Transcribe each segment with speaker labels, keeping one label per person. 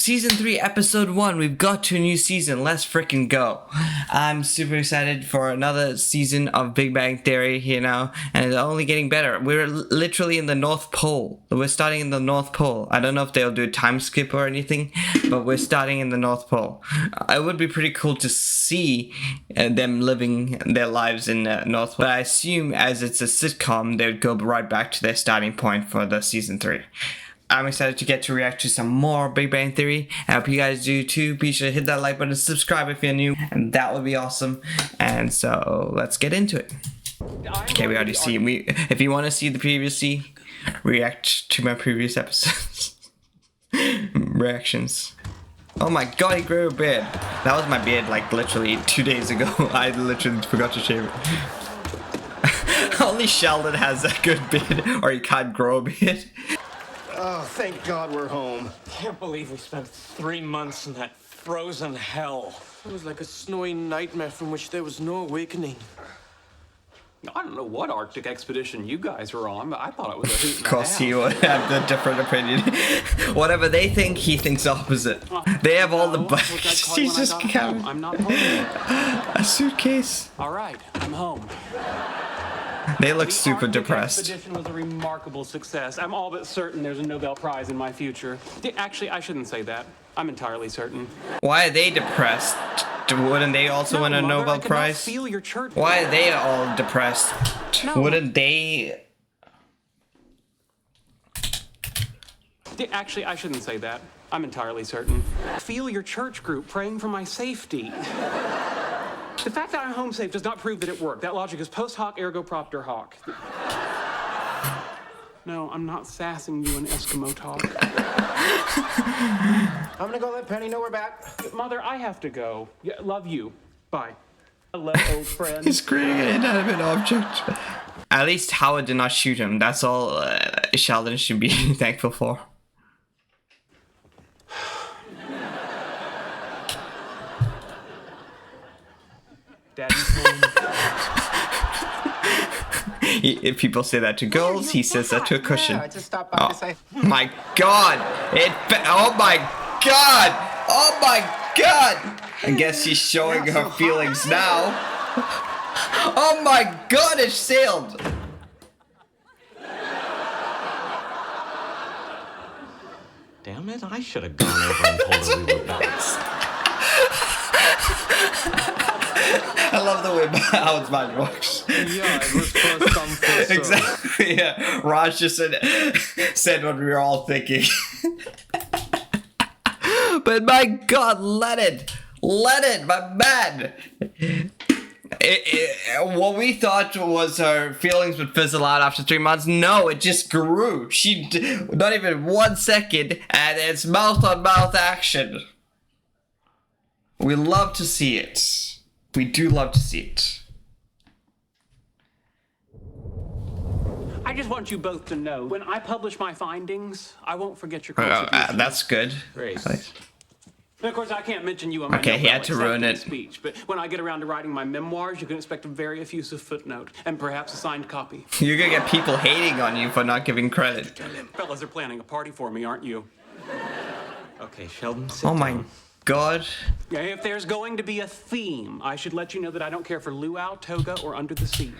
Speaker 1: Season 3, Episode 1, we've got to a new season. Let's freaking go. I'm super excited for another season of Big Bang Theory here now, and it's only getting better. We're literally in the North Pole. We're starting in the North Pole. I don't know if they'll do a time skip or anything, but we're starting in the North Pole. It would be pretty cool to see them living their lives in the North Pole, but I assume as it's a sitcom, they would go right back to their starting point for the Season 3. I'm excited to get to react to some more Big Bang Theory. I hope you guys do too. Be sure to hit that like button, subscribe if you're new, and that would be awesome. And so let's get into it. Okay, we already see. If you want to see the previously, react to my previous episodes. Reactions. Oh my god, he grew a beard. That was my beard like literally 2 days ago. I literally forgot to shave it. Only Sheldon has a good beard, or he can't grow a beard.
Speaker 2: Oh, thank God we're home.
Speaker 3: Can't believe we spent 3 months in that frozen hell.
Speaker 4: It was like a snowy nightmare from which there was no awakening.
Speaker 3: I don't know what Arctic expedition you guys were on, but I thought it was a hoot and
Speaker 1: Of course,
Speaker 3: a
Speaker 1: he
Speaker 3: half.
Speaker 1: would have the different opinion. Whatever they think, he thinks opposite. They have all the
Speaker 3: What did I
Speaker 1: bugs.
Speaker 3: call you
Speaker 1: He's
Speaker 3: when I
Speaker 1: just
Speaker 3: got
Speaker 1: carrying
Speaker 3: home? I'm not home.
Speaker 1: a suitcase.
Speaker 3: All right, I'm home.
Speaker 1: They look
Speaker 3: The
Speaker 1: super
Speaker 3: Arctic
Speaker 1: depressed.
Speaker 3: expedition was a remarkable success. I'm all but certain there's a Nobel Prize in my future. Actually, I shouldn't say that. I'm entirely certain.
Speaker 1: Why are they depressed? Wouldn't they also win a
Speaker 3: Mother, I
Speaker 1: Nobel
Speaker 3: could not
Speaker 1: Prize?
Speaker 3: feel your church.
Speaker 1: Why are they all depressed?
Speaker 3: No.
Speaker 1: Wouldn't they?
Speaker 3: Actually, I shouldn't say that. I'm entirely certain. Feel your church group praying for my safety. The fact that I'm home safe does not prove that it worked. That logic is post hoc ergo propter hoc. No, I'm not sassing you in Eskimo talk.
Speaker 2: I'm gonna go let Penny know we're back.
Speaker 3: Mother, I have to go. Yeah, love you. Bye. Hello, old friend.
Speaker 1: He's creating an inanimate object. At least Howard did not shoot him. That's all Sheldon should be thankful for.
Speaker 3: Daddy's home.
Speaker 1: If people say that to girls, he says that to a cushion.
Speaker 2: Yeah, I just stopped by to say.
Speaker 1: My god! Oh my god! Oh my god! I guess she's showing her feelings now. Oh my god, it sailed!
Speaker 5: Damn it, I should have gone over and told her we were back.
Speaker 1: I love the way Howard's mind works.
Speaker 4: Yeah, it was first come, first served.
Speaker 1: Exactly, yeah. Raj just said what we were all thinking. But my god, Leonard, my man. What we thought was her feelings would fizzle out after 3 months, no, it just grew. Not even 1 second, and it's mouth-on-mouth action. We love to see it. We do love to see it.
Speaker 3: I just want you both to know, when I publish my findings, I won't forget your contribution.
Speaker 1: That's good.
Speaker 5: Great.
Speaker 3: And of course, I can't mention you on my
Speaker 1: Okay, he
Speaker 3: Nobel
Speaker 1: had to ruin
Speaker 3: acceptance
Speaker 1: it.
Speaker 3: speech, but when I get around to writing my memoirs, you can expect a very effusive footnote and perhaps a signed copy.
Speaker 1: You're gonna get people hating on you for not giving credit.
Speaker 3: Fellas are planning a party for me, aren't you?
Speaker 5: Okay, Sheldon, sit
Speaker 1: Oh my
Speaker 5: down.
Speaker 1: god.
Speaker 3: Yeah, if there's going to be a theme, I should let you know that I don't care for luau, toga, or under the sea.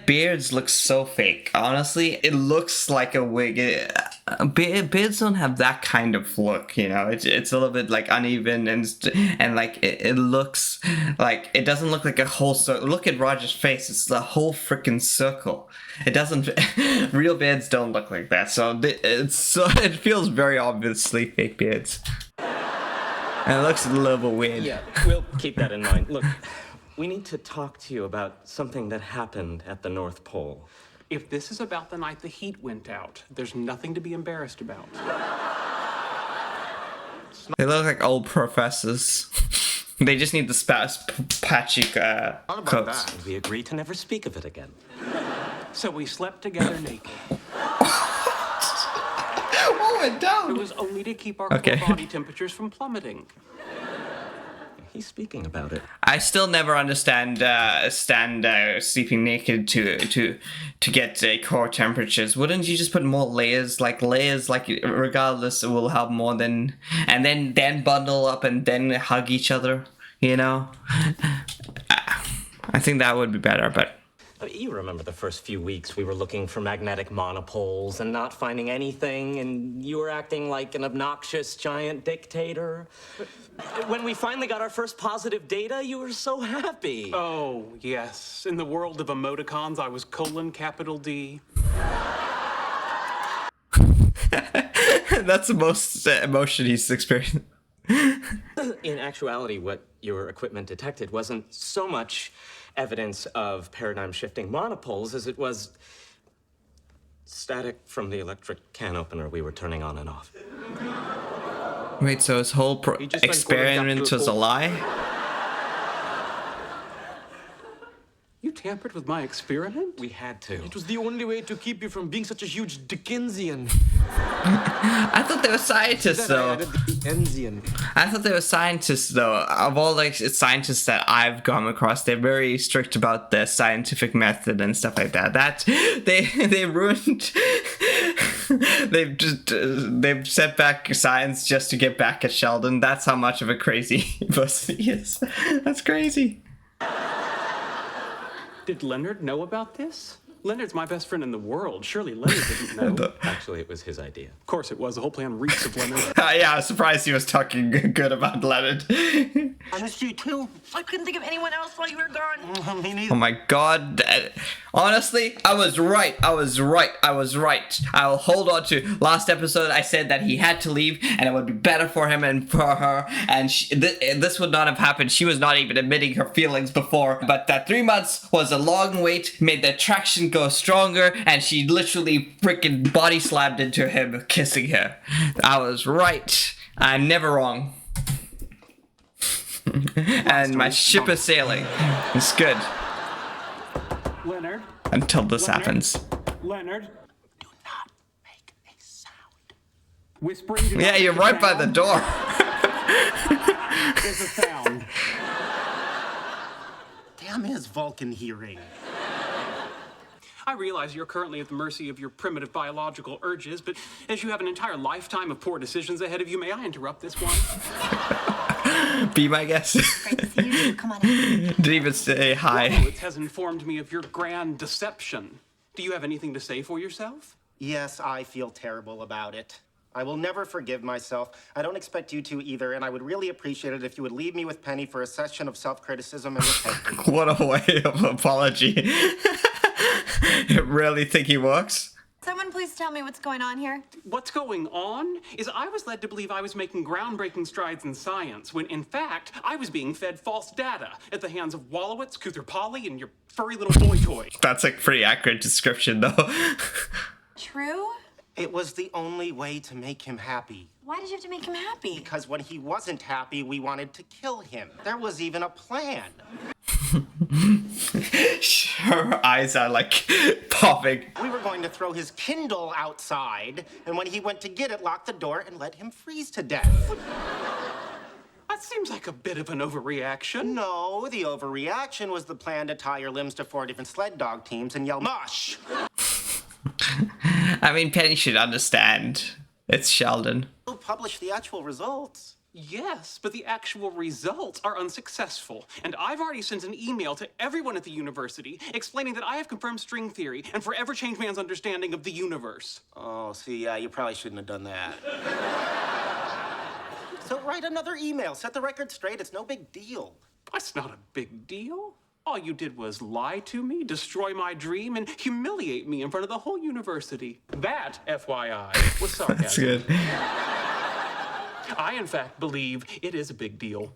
Speaker 1: Beards look so fake. Honestly, it looks like a wig. Beards don't have that kind of look, you know. It's a little bit like uneven and like it looks like it doesn't look like a whole circle. Look at Roger's face; it's the whole freaking circle. It doesn't. Real beards don't look like that, so it feels very obviously fake beards. And it looks a little bit weird.
Speaker 5: Yeah, we'll keep that in mind. Look, we need to talk to you about something that happened at the North Pole.
Speaker 3: If this is about the night the heat went out, there's nothing to be embarrassed about.
Speaker 1: They look like old professors. They just need the patchy coats.
Speaker 5: And we agreed to never speak of it again.
Speaker 3: So we slept together naked.
Speaker 1: What went down?
Speaker 3: It was only to keep our
Speaker 1: Okay.
Speaker 3: core body temperatures from plummeting.
Speaker 5: He's speaking about it.
Speaker 1: I still never understand sleeping naked to get core temperatures. Wouldn't you just put more layers? Like regardless, it will help more than, and then bundle up and then hug each other. You know, I think that would be better, but.
Speaker 5: You remember the first few weeks we were looking for magnetic monopoles and not finding anything, and you were acting like an obnoxious giant dictator. When we finally got our first positive data, you were so happy.
Speaker 3: Oh, yes. In the world of emoticons, I was capital D.
Speaker 1: That's the most emotion he's experienced.
Speaker 5: In actuality, what your equipment detected wasn't so much evidence of paradigm-shifting monopoles as it was static from the electric can opener we were turning on and off.
Speaker 1: Wait, so his whole experiment was a lie?
Speaker 3: You tampered with my experiment?
Speaker 5: We had to.
Speaker 4: It was the only way to keep you from being such a huge Dickensian.
Speaker 1: I thought they were scientists, though. I thought they were scientists, though. Of all like scientists that I've come across, they're very strict about the scientific method and stuff like that. They ruined. They've set back science just to get back at Sheldon. That's how much of a crazy person he is. That's crazy.
Speaker 3: Did Leonard know about this? Leonard's my best friend in the world. Surely Leonard didn't know.
Speaker 5: Actually, it was his idea.
Speaker 3: Of course it was. The whole plan reeks of Leonard.
Speaker 1: Yeah, I was surprised he was talking good about Leonard.
Speaker 2: I missed you too.
Speaker 6: I couldn't think of anyone else while you were gone.
Speaker 2: Me neither.
Speaker 1: Oh my god. Honestly, I was right. I'll hold on to last episode. I said that he had to leave and it would be better for him and for her. And this would not have happened. She was not even admitting her feelings before. But that 3 months was a long wait, made the attraction go stronger, and she literally freaking body slammed into him, kissing her. I was right. I'm never wrong. And my ship is sailing. It's good.
Speaker 3: Leonard?
Speaker 1: Until this happens.
Speaker 3: Leonard?
Speaker 2: Do not make a sound.
Speaker 3: Whispering. do
Speaker 1: Yeah,
Speaker 3: not
Speaker 1: you're
Speaker 3: make a
Speaker 1: right by the
Speaker 3: sound.
Speaker 1: door.
Speaker 3: There's a sound.
Speaker 2: Damn his Vulcan hearing.
Speaker 3: I realize you're currently at the mercy of your primitive biological urges, but as you have an entire lifetime of poor decisions ahead of you, may I interrupt this one?
Speaker 1: Be my guest.
Speaker 6: Great to see you. Come on in.
Speaker 1: Didn't even say hi.
Speaker 3: Wolowitz has informed me of your grand deception. Do you have anything to say for yourself?
Speaker 2: Yes, I feel terrible about it. I will never forgive myself. I don't expect you to either, and I would really appreciate it if you would leave me with Penny for a session of self-criticism and repentance.
Speaker 1: What a way of apology. You really think he works?
Speaker 6: Someone please tell me what's going on here.
Speaker 3: What's going on is I was led to believe I was making groundbreaking strides in science, when in fact, I was being fed false data at the hands of Wolowitz, Koothrappali, and your furry little boy toy.
Speaker 1: That's a pretty accurate description, though.
Speaker 6: True?
Speaker 2: It was the only way to make him happy.
Speaker 6: Why did you have to make him happy?
Speaker 2: Because when he wasn't happy, we wanted to kill him. There was even a plan.
Speaker 1: Her eyes are like popping.
Speaker 2: We were going to throw his Kindle outside, and when he went to get it, lock the door and let him freeze to death.
Speaker 3: That seems like a bit of an overreaction.
Speaker 2: No, the overreaction was the plan to tie your limbs to 4 different sled dog teams and yell, "Mush!"
Speaker 1: I mean, Penny should understand. It's Sheldon.
Speaker 2: We'll publish the actual results.
Speaker 3: Yes, but the actual results are unsuccessful. And I've already sent an email to everyone at the university explaining that I have confirmed string theory and forever changed man's understanding of the universe.
Speaker 2: Oh, see, yeah, you probably shouldn't have done that. So write another email. Set the record straight. It's no big deal.
Speaker 3: That's not a big deal. All you did was lie to me, destroy my dream, and humiliate me in front of the whole university. That, FYI, was sarcasm.
Speaker 1: That's good.
Speaker 3: I, in fact, believe it is a big deal.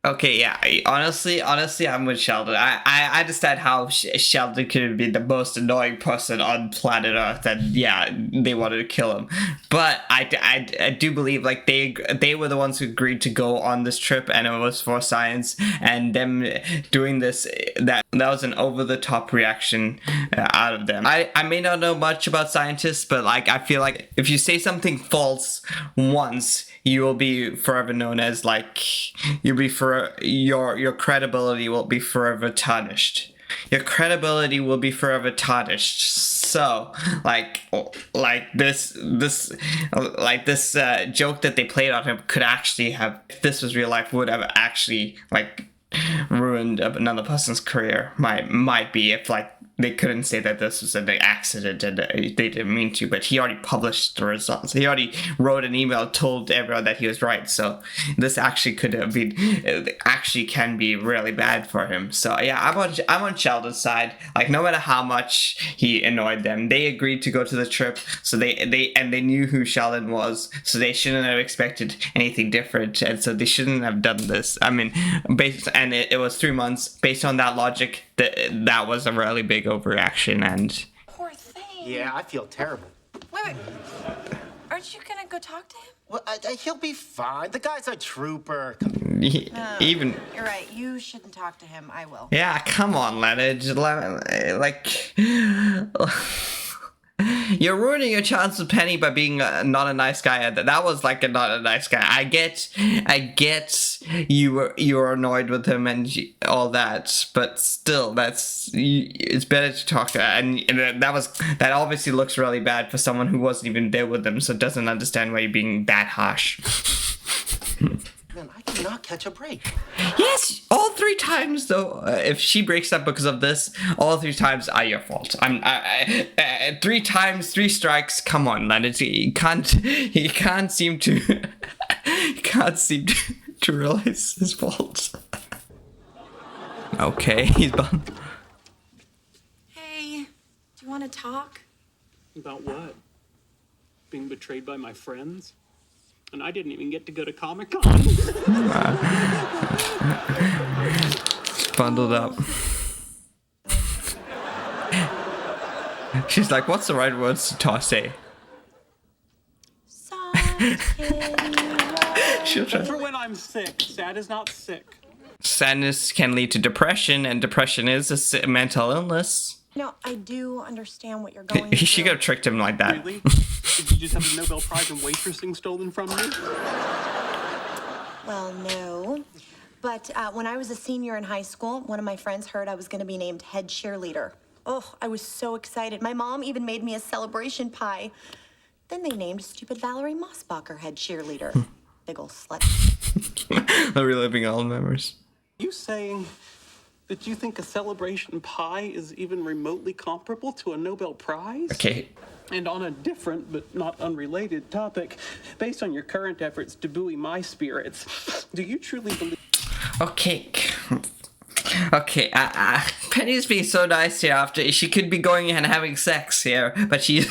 Speaker 1: Okay, yeah. Honestly, I'm with Sheldon. I understand how Sheldon could be the most annoying person on planet Earth, and yeah, they wanted to kill him. But I do believe like they were the ones who agreed to go on this trip, and it was for science, and them doing this that that was an over-the-top reaction out of them. I may not know much about scientists, but like I feel like if you say something false once, you will be forever known as like you'll be for your credibility will be forever tarnished. Your credibility will be forever tarnished. So, like this joke that they played on him could actually have, if this was real life, would have actually like ruined another person's career. Might be if like they couldn't say that this was an accident and they didn't mean to, but he already published the results. He already wrote an email, told everyone that he was right. So this actually could have been, actually can be really bad for him. So yeah, I'm on Sheldon's side. Like no matter how much he annoyed them, they agreed to go to the trip. So they knew who Sheldon was. So they shouldn't have expected anything different. And so they shouldn't have done this. I mean, it was 3 months. Based on that logic, that was a really big overreaction. And
Speaker 6: Poor thing.
Speaker 2: Yeah, I feel terrible.
Speaker 6: Wait. Aren't you gonna go talk to him?
Speaker 2: Well, he'll be fine. The guy's a trooper.
Speaker 1: even
Speaker 6: You're right. You shouldn't talk to him. I will.
Speaker 1: yeah, come on, Leonard. Like you're ruining your chance with Penny by being not a nice guy. That was like not a nice guy. I get you were annoyed with him and all that, but still, it's better to talk. And that obviously looks really bad for someone who wasn't even there with them, so doesn't understand why you're being that harsh.
Speaker 2: Man, I cannot catch a break.
Speaker 1: Yes, all 3 times though. If she breaks up because of this, all 3 times are your fault. 3 times, 3 strikes. Come on, Leonard. He can't seem to realize his fault. Okay, he's bummed.
Speaker 6: Hey, do you want to talk?
Speaker 3: About what? Being betrayed by my friends? And I didn't even get to go to Comic-Con.
Speaker 1: Bundled up. She's like, what's the right words to say? She'll try.
Speaker 3: For when I'm sick. Sad is not sick.
Speaker 1: Sadness can lead to depression, and depression is a mental illness.
Speaker 6: No, I do understand what you're going
Speaker 1: She
Speaker 6: through.
Speaker 1: could have tricked him like that.
Speaker 3: Really? Did you just have the Nobel Prize in waitressing stolen from you?
Speaker 6: Well, no. But when I was a senior in high school, one of my friends heard I was going to be named head cheerleader. Oh, I was so excited. My mom even made me a celebration pie. Then they named stupid Valerie Mossbacher head cheerleader. Big ol' slut.
Speaker 1: Reliving old memories.
Speaker 3: You saying that you think a celebration pie is even remotely comparable to a Nobel Prize?
Speaker 1: Okay.
Speaker 3: And on a different but not unrelated topic, based on your current efforts to buoy my spirits, do you truly believe...
Speaker 1: Okay. Penny's being so nice here after she could be going and having sex here, but she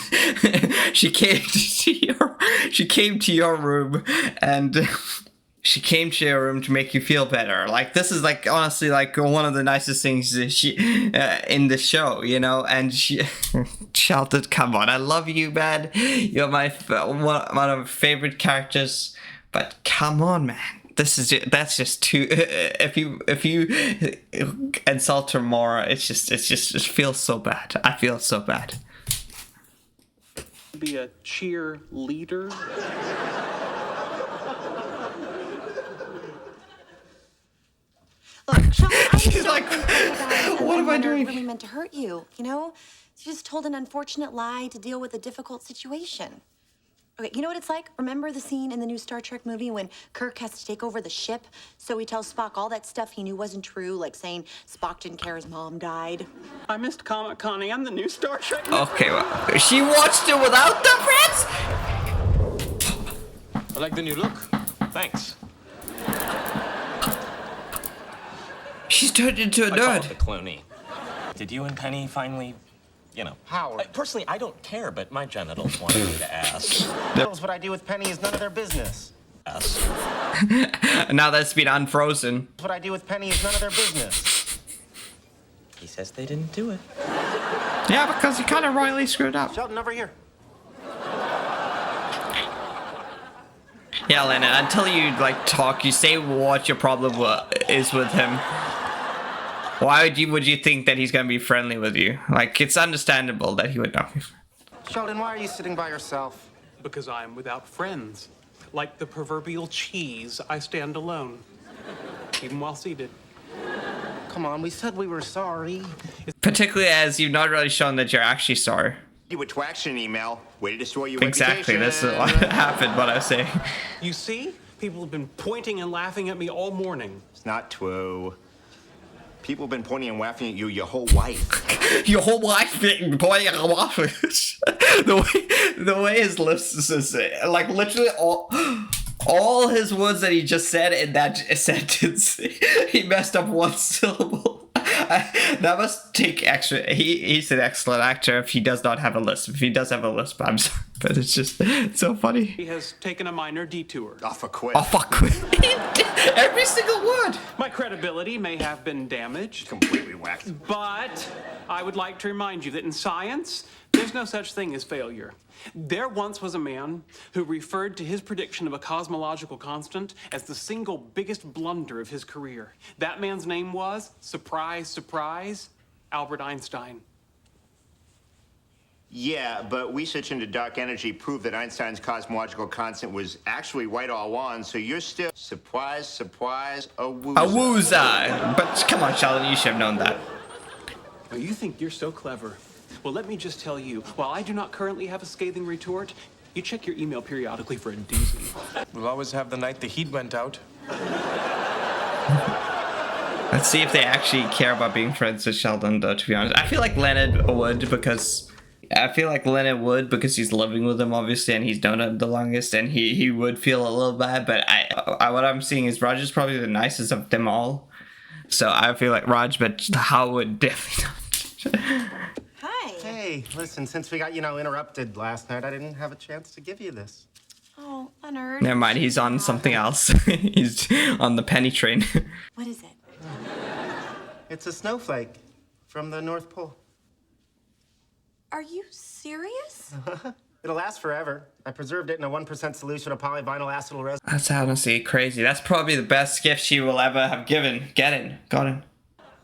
Speaker 1: came to your room and she came to your room to make you feel better. Like this is like honestly like one of the nicest things that she in the show, you know. And she Sheldon, come on, I love you, man. You're my one of my favorite characters. But come on, man. That's just too. If you insult her more, it feels so bad. I feel so bad.
Speaker 3: Be a cheer leader?
Speaker 6: Look, Sean, I
Speaker 1: She's
Speaker 6: don't
Speaker 1: like,
Speaker 6: think that
Speaker 1: what am I doing?
Speaker 6: really meant to hurt you, you know? She just told an unfortunate lie to deal with a difficult situation. Okay, you know what it's like? Remember the scene in the new Star Trek movie when Kirk has to take over the ship? So he tells Spock all that stuff he knew wasn't true, like saying Spock didn't care his mom died.
Speaker 3: I missed Comic-Con and the new Star Trek.
Speaker 1: Okay, well, she watched it without the friends.
Speaker 4: I like the new look.
Speaker 5: Thanks.
Speaker 1: She's turned into a
Speaker 5: I call it
Speaker 1: nerd.
Speaker 5: the Clooney. Did you and Penny finally, you know?
Speaker 2: Howard.
Speaker 5: Personally, I don't care, but my genitals wanted me to ask.
Speaker 2: What I do with Penny is none of their business.
Speaker 1: Now that's been unfrozen.
Speaker 2: What I do with Penny is none of their business.
Speaker 5: He says they didn't do it.
Speaker 1: Yeah, because he kind of royally screwed up.
Speaker 2: Sheldon, over here.
Speaker 1: Yeah, Leonard, until you like talk, you say what your problem is with him. Why would you think that he's gonna be friendly with you? Like, it's understandable that he would not be.
Speaker 2: Sheldon, why are you sitting by yourself?
Speaker 3: Because I am without friends. Like the proverbial cheese, I stand alone, even while seated.
Speaker 2: Come on, we said we were sorry.
Speaker 1: Particularly as you've not really shown that you're actually sorry.
Speaker 7: You would twax an email, way to destroy your
Speaker 1: Exactly,
Speaker 7: reputation.
Speaker 1: this is what happened, what I was saying.
Speaker 3: You see? People have been pointing and laughing at me all morning.
Speaker 7: It's not true. People have been pointing and laughing at you your whole life.
Speaker 1: Your whole life being boy in the office. The way his lips is like literally all his words that he just said in that sentence, he messed up one syllable. That must take extra. He's an excellent actor if he does not have a lisp. If he does have a lisp, I'm sorry, but it's so funny.
Speaker 3: He has taken a minor detour.
Speaker 7: Oh, for quit.
Speaker 1: Oh fuck! Every single word.
Speaker 3: My credibility may have been damaged,
Speaker 7: Completely whacked.
Speaker 3: but I would like to remind you that in science, there's no such thing as failure. There once was a man who referred to his prediction of a cosmological constant as the single biggest blunder of his career. That man's name was, surprise, surprise, Albert Einstein.
Speaker 7: Yeah, but research into dark energy proved that Einstein's cosmological constant was actually right all along, so you're still surprise, surprise, a wooza.
Speaker 1: A wooza. But come on, Sheldon, you should have known that.
Speaker 3: Oh, you think you're so clever. Well, let me just tell you, while I do not currently have a scathing retort, you check your email periodically for a doozy.
Speaker 4: We'll always have the night the heat went out.
Speaker 1: Let's see if they actually care about being friends with Sheldon, though, to be honest. I feel like Leonard would because he's living with him, obviously, and he's known him the longest, and he would feel a little bad, but I what I'm seeing is Raj is probably the nicest of them all. So I feel like Raj, but Howard would definitely not.
Speaker 6: Hi.
Speaker 2: Hey, listen, since we got, interrupted last night, I didn't have a chance to give you this.
Speaker 6: Oh, Leonard.
Speaker 1: Never mind, he's on something else. He's on the penny train.
Speaker 6: What is it?
Speaker 2: It's a snowflake from the North Pole.
Speaker 6: Are you serious?
Speaker 2: It'll last forever. I preserved it in a 1% solution of polyvinyl acetyl resin.
Speaker 1: That's honestly crazy. That's probably the best gift she will ever have given. Gotten.
Speaker 6: Oh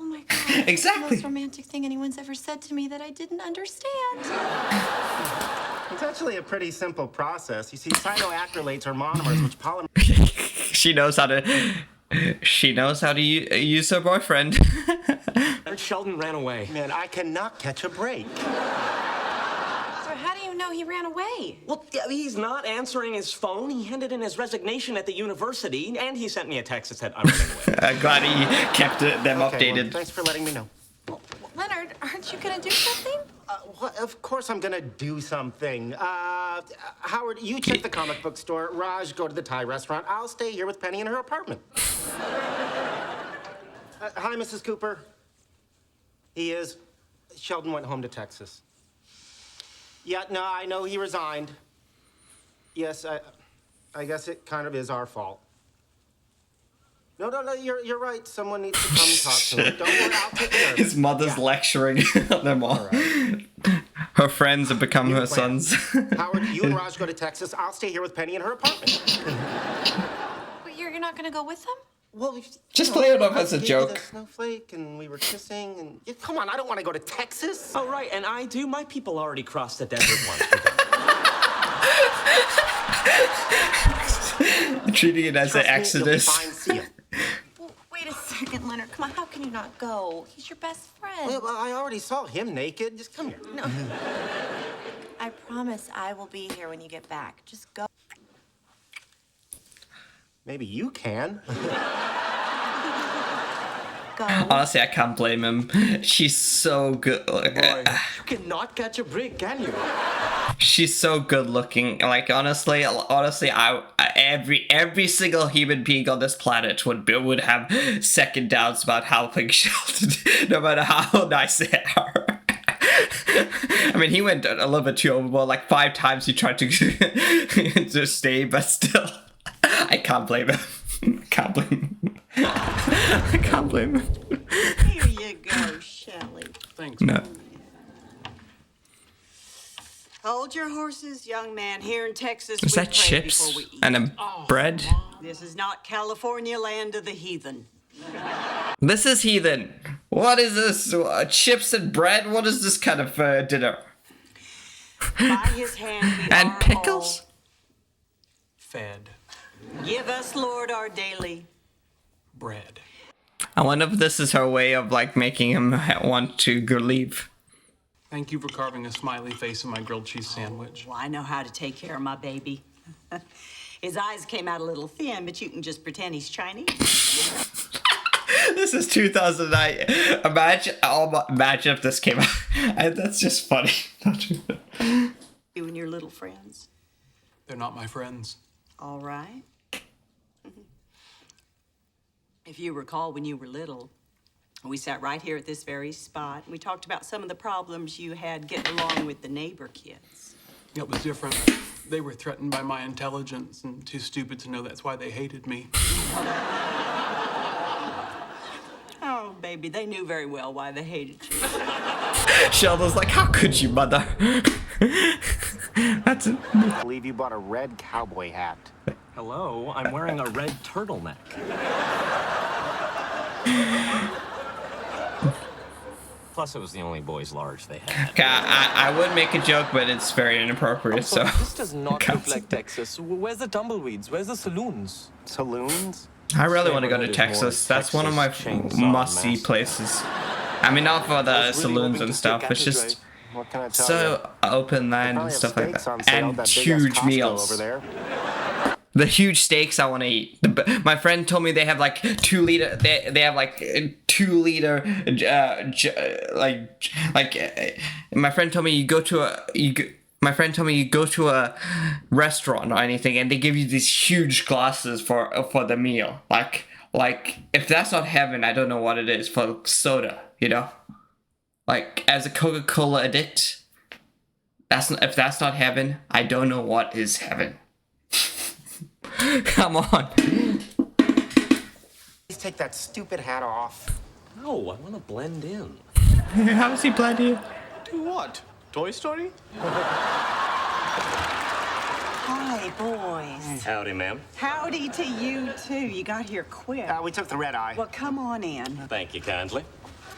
Speaker 6: my God.
Speaker 1: Exactly.
Speaker 6: It's the most romantic thing anyone's ever said to me that I didn't understand.
Speaker 2: It's actually a pretty simple process. You see, cyanoacrylates are monomers which polymer.
Speaker 1: She knows how to use her boyfriend.
Speaker 5: Sheldon ran away.
Speaker 2: Man, I cannot catch a break.
Speaker 6: So how do you know he ran away?
Speaker 5: Well, he's not answering his phone. He handed in his resignation at the university, and he sent me a text that said, I'm running away.
Speaker 1: I'm glad he kept them
Speaker 2: Okay, well,
Speaker 1: updated.
Speaker 2: thanks for letting me know.
Speaker 6: Well, Leonard, aren't you gonna do something?
Speaker 2: Of course I'm gonna do something. Howard, you check the comic book store. Raj, go to the Thai restaurant. I'll stay here with Penny in her apartment. Hi, Mrs. Cooper. He is. Sheldon went home to Texas. Yeah, no, I know he resigned. Yes, I guess it kind of is our fault. No, you're right. Someone needs to come talk to him. Don't worry, I'll take care of it.
Speaker 1: His mother's lecturing them all.
Speaker 2: right.
Speaker 1: Her friends have become her
Speaker 2: plan.
Speaker 1: sons.
Speaker 2: Howard, you and Raj go to Texas. I'll stay here with Penny in her apartment.
Speaker 6: But you're not gonna go with them?
Speaker 2: Well,
Speaker 1: Just play it off as a
Speaker 2: I gave you
Speaker 1: joke.
Speaker 2: the snowflake, and we were kissing, and come on, I don't want to go to Texas.
Speaker 5: Oh, right, and I do. My people already crossed the desert once.
Speaker 1: Treating it as an
Speaker 2: Trust me, you'll be
Speaker 1: exodus.
Speaker 2: fine. See ya.
Speaker 6: Well, wait a second, Leonard. Come on, how can you not go? He's your best friend.
Speaker 2: Well, I already saw him naked. Just come here.
Speaker 6: No. I promise I will be here when you get back. Just go.
Speaker 2: Maybe you can.
Speaker 6: Go.
Speaker 1: Honestly, I can't blame him. She's so good.
Speaker 5: Boy, you cannot catch a break, can you?
Speaker 1: She's so good looking. Like honestly, every single human being on this planet would have second doubts about helping Sheldon, no matter how nice they are. I mean, he went a little bit too overboard. Like 5 times he tried to to stay, but still, I can't blame him. Can't blame him. I can't blame him.
Speaker 8: Here you go, Shelley.
Speaker 3: Thanks.
Speaker 1: No.
Speaker 8: Hold your horses, young man. Here in Texas,
Speaker 1: Is
Speaker 8: we
Speaker 1: that
Speaker 8: pray
Speaker 1: chips
Speaker 8: before we eat.
Speaker 1: and a bread?
Speaker 8: This is not California, land of the heathen.
Speaker 1: This is heathen. What is this? Chips and bread? What is this kind of dinner?
Speaker 8: By his hand we
Speaker 1: And
Speaker 8: are
Speaker 1: pickles?
Speaker 4: Fed.
Speaker 8: all. Give us, Lord, our daily.
Speaker 4: Bread.
Speaker 1: I wonder if this is her way of like making him want to go leave.
Speaker 3: Thank you for carving a smiley face in my grilled cheese sandwich.
Speaker 8: Well, I know how to take care of my baby. His eyes came out a little thin, but you can just pretend he's Chinese.
Speaker 1: This is 2009. Imagine if this came out. That's just funny.
Speaker 8: You and your little friends.
Speaker 3: They're not my friends.
Speaker 8: All right. If you recall, when you were little, we sat right here at this very spot, and we talked about some of the problems you had getting along with the neighbor kids.
Speaker 3: It was different. They were threatened by my intelligence and too stupid to know that's why they hated me.
Speaker 8: Oh, baby, they knew very well why they hated you.
Speaker 1: Sheldon's like, how could you, mother? That's it.
Speaker 2: I believe you bought a red cowboy hat.
Speaker 5: Hello, I'm wearing a red turtleneck. Plus, it was the only boys large they had.
Speaker 1: Okay, I would make a joke, but it's very inappropriate, so.
Speaker 4: This does not
Speaker 1: Can't
Speaker 4: look like
Speaker 1: say.
Speaker 4: Texas. Where's the tumbleweeds? Where's the saloons?
Speaker 2: Saloons?
Speaker 1: I really want to go to
Speaker 5: Neighborhood is more
Speaker 1: Texas. That's one of my
Speaker 5: Texas chainsaw
Speaker 1: must-see
Speaker 5: massacre.
Speaker 1: places. I mean, not for the
Speaker 4: I was really
Speaker 1: saloons
Speaker 4: hoping
Speaker 1: and
Speaker 4: to see
Speaker 1: stuff,
Speaker 4: a
Speaker 1: it's
Speaker 4: cattle
Speaker 1: just
Speaker 2: What can I tell you?
Speaker 1: so open land
Speaker 2: Probably
Speaker 1: and
Speaker 2: have
Speaker 1: stuff like
Speaker 2: steaks
Speaker 1: that.
Speaker 2: on sale,
Speaker 1: And
Speaker 2: that big-ass
Speaker 1: huge
Speaker 2: Costco
Speaker 1: meals.
Speaker 2: over there.
Speaker 1: The huge steaks I want to eat. My friend told me they have like 2 liter. They have like 2 liter. My friend told me you go to a restaurant or anything, and they give you these huge glasses for the meal. Like if that's not heaven, I don't know what it is for soda. You know, like as a Coca-Cola addict, if that's not heaven, I don't know what is heaven. Come on.
Speaker 2: Please take that stupid hat off.
Speaker 5: No, I want to blend in.
Speaker 1: How does he blend in?
Speaker 4: To what? Toy Story?
Speaker 8: Hi, boys.
Speaker 5: Howdy, ma'am.
Speaker 8: Howdy to you, too. You got here quick.
Speaker 2: We took the red eye.
Speaker 8: Well, come on in.
Speaker 5: Thank you kindly.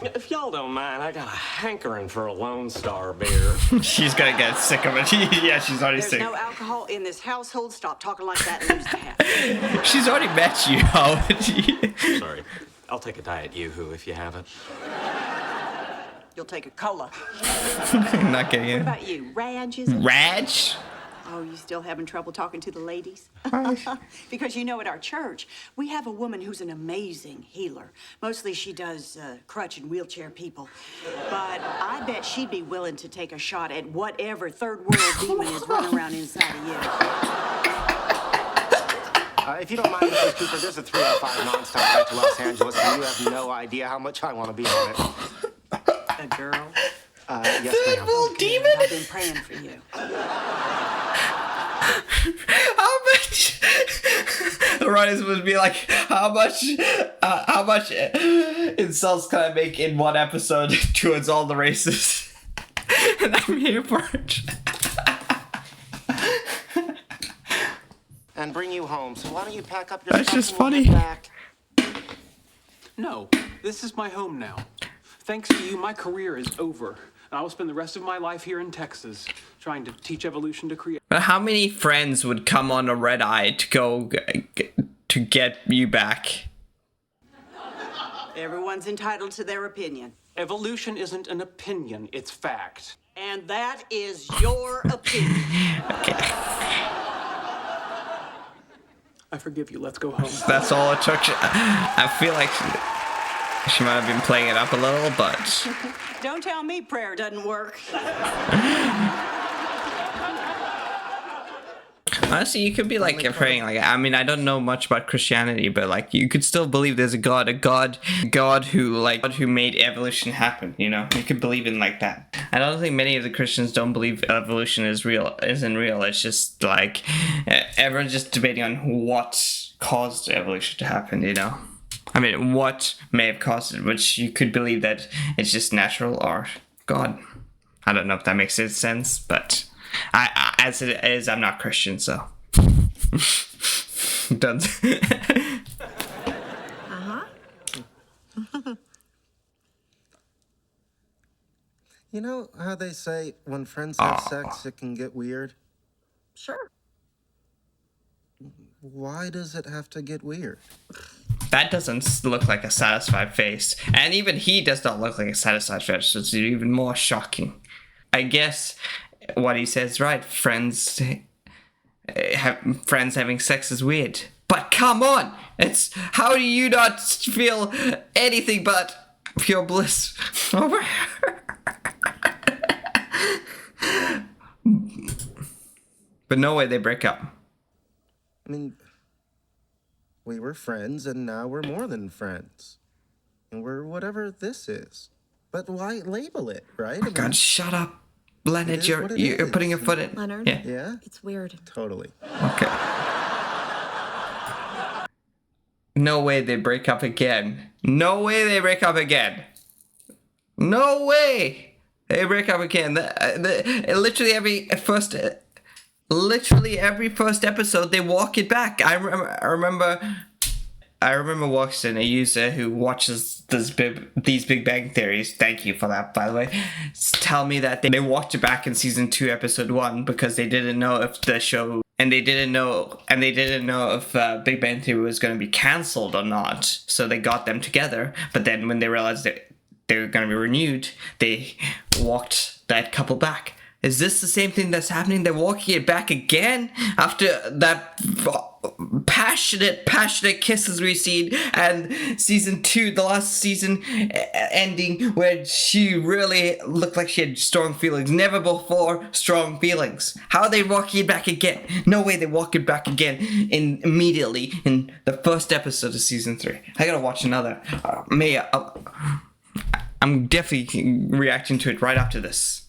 Speaker 5: If y'all don't mind, I got a hankering for a Lone Star beer.
Speaker 1: She's gonna get sick of it. Yeah, she's already
Speaker 8: There's
Speaker 1: sick.
Speaker 8: no alcohol in this household. Stop talking like that and lose the hat.
Speaker 1: She's already met you, Howard.
Speaker 5: Sorry. I'll take a Diet Yoo-Hoo if you have it.
Speaker 8: You'll take a cola.
Speaker 1: Not getting
Speaker 8: What
Speaker 1: it.
Speaker 8: about you? Raj, is it?
Speaker 1: Raj?
Speaker 8: Oh, you still having trouble talking to the ladies? Because you know, at our church, we have a woman who's an amazing healer. Mostly she does crutch and wheelchair people. But I bet she'd be willing to take a shot at whatever third world demon is running around inside of you.
Speaker 2: If you don't mind, Mrs. Cooper, there's a 305 nonstop back to Los Angeles, and you have no idea how much I want to be on it.
Speaker 8: A girl.
Speaker 2: Yes,
Speaker 1: Third
Speaker 2: ma'am.
Speaker 1: world demon?
Speaker 8: I've been praying for you.
Speaker 1: How much? The writers would be like, how much insults can I make in one episode towards all the races? And I'm here for it.
Speaker 2: And bring you home. So why don't you pack up your
Speaker 1: That's
Speaker 2: stuff
Speaker 1: just
Speaker 2: and we'll
Speaker 1: funny.
Speaker 2: head back?
Speaker 3: No, this is my home now. Thanks to you, my career is over. And I will spend the rest of my life here in Texas trying to teach evolution to create.
Speaker 1: But how many friends would come on a red eye to go to get you back?
Speaker 8: Everyone's entitled to their opinion.
Speaker 3: Evolution isn't an opinion, it's fact.
Speaker 8: And that is your opinion.
Speaker 3: I forgive you, let's go home.
Speaker 1: That's all it took. I feel like she might have been playing it up a little, but
Speaker 8: Don't tell me prayer doesn't work.
Speaker 1: honestly, you could be like praying. Like, I mean, I don't know much about Christianity, but like, you could still believe there's a God who made evolution happen. You know, you could believe in like that. I don't think many of the Christians don't believe evolution isn't real. It's just like everyone's just debating on what caused evolution to happen. You know. I mean, what may have caused it, which you could believe that it's just natural or God. I don't know if that makes sense, but as it is, I'm not Christian, so. Done.
Speaker 2: You know how they say when friends have sex, it can get weird?
Speaker 6: Sure.
Speaker 2: Why does it have to get weird?
Speaker 1: That doesn't look like a satisfied face. And even he does not look like a satisfied face, so it's even more shocking. I guess what he says right, friends having sex is weird. But come on! How do you not feel anything but pure bliss over her? But no way they break up.
Speaker 2: I mean, we were friends, and now we're more than friends. And we're whatever this is. But why label it, right?
Speaker 1: Oh, God, shut up. Leonard, you're putting your foot in.
Speaker 6: Leonard?
Speaker 1: Yeah.
Speaker 2: Yeah?
Speaker 6: It's weird.
Speaker 2: Totally.
Speaker 1: Okay. No way they break up again. No way they break up again. No way they break up again. Literally every first episode they walk it back. I remember watching a user who watches these Big Bang Theories. Thank you for that, by the way. Tell me that they walked it back in season 2, episode 1 because they didn't know if the show and they didn't know if Big Bang Theory was going to be cancelled or not. So they got them together. But then when they realized that they were going to be renewed, they walked that couple back. Is this the same thing that's happening? They're walking it back again after that passionate kisses we've seen, and season 2, the last season ending, where she really looked like she had strong feelings. Never before strong feelings. How are they walking it back again? No way they walk it back again immediately in the first episode of season 3. I gotta watch another. I'm definitely reacting to it right after this.